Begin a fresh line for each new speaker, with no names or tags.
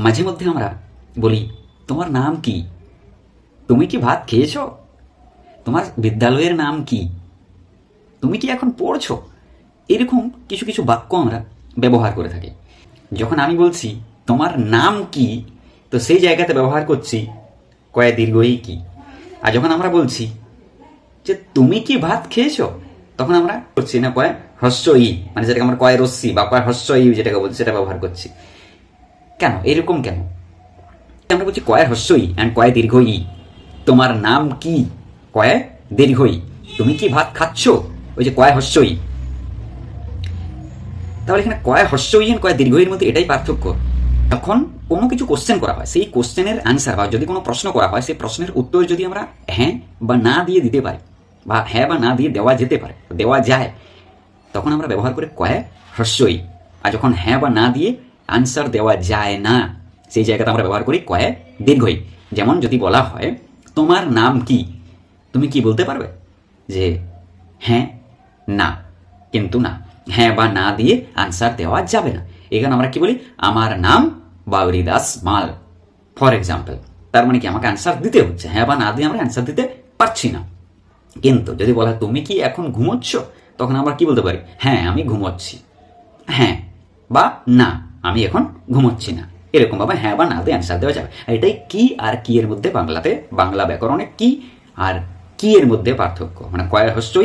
মাঝে মধ্যে আমরা বলি, তোমার নাম কি? তুমি কি ভাত খেয়েছ? তোমার বিদ্যালয়ের নাম কি? তুমি কি এখন পড়ছো? এরকম কিছু কিছু বাক্য আমরা ব্যবহার করে থাকি। যখন আমি বলছি তোমার নাম কি, তো সেই জায়গাতে ব্যবহার করছি কয়ে দীর্ঘই কি। আর যখন আমরা বলছি যে তুমি কি ভাত খেয়েছো, তখন আমরা করছি না কয়ে হস্য ই, মানে যেটাকে আমরা কয়ে রস্যি বা কয়ে হস্য ই যেটাকে বলছি সেটা ব্যবহার করছি। কেন এরকম কেন? আমরা বলছি কয়ে হস্য ই অ্যান্ড কয়ে দীর্ঘ ই। তোমার নাম কি? কয়ে দীর্ঘ ই। তুমি কি ভাত খাচ্ছ? ওই যে কয়ে হস্য ই। তাহলে এখানে কয়ে হস্য ই অ্যান্ড কয়ে দীর্ঘ ইর মধ্যে এটাই পার্থক্য। যখন কোনো কিছু কোশ্চেন করা হয়, সেই কোশ্চেনের অ্যান্সার বা যদি কোনো প্রশ্ন করা হয়, সেই প্রশ্নের উত্তর যদি আমরা হ্যাঁ বা না দিয়ে দিতে পারি, বা হ্যাঁ বা না দিয়ে দেওয়া যেতে পারে, দেওয়া যায়, তখন আমরা ব্যবহার করি কয়ে হস্য ই। আর যখন হ্যাঁ বা না দিয়ে আনসার দেওয়া যায় না, সেই জায়গাতে আমরা ব্যবহার করি কয়ে দীর্ঘ ই। যেমন যদি বলা হয় তোমার নাম কি, তুমি কি বলতে পারবে যে হ্যাঁ, না, কিন্তু না, হ্যাঁ বা না দিয়ে আনসার দেওয়া যাবে না। এখানে আমরা কি বলি, আমার নাম বাউরি দাস মাল, ফর এক্সাম্পল। তার মানে কি আমাকে আনসার দিতে হচ্ছে, হ্যাঁ বা না দিয়ে আমরা আনসার দিতে পারছি না। কিন্তু যদি বলা হয় তুমি কি এখন ঘুমোচ্ছ, তখন আমরা কি বলতে পারি, হ্যাঁ আমি ঘুমোচ্ছি, হ্যাঁ বা না আমি এখন ঘুমোচ্ছি না। এরকম ভাবে হ্যাঁ বা না দিয়ে অ্যান্সার দেওয়া যাবে। এটাই কি আর কি এর মধ্যে বাংলাতে, বাংলা ব্যাকরণে কি আর কি এর মধ্যে পার্থক্য, মানে কয় হস্য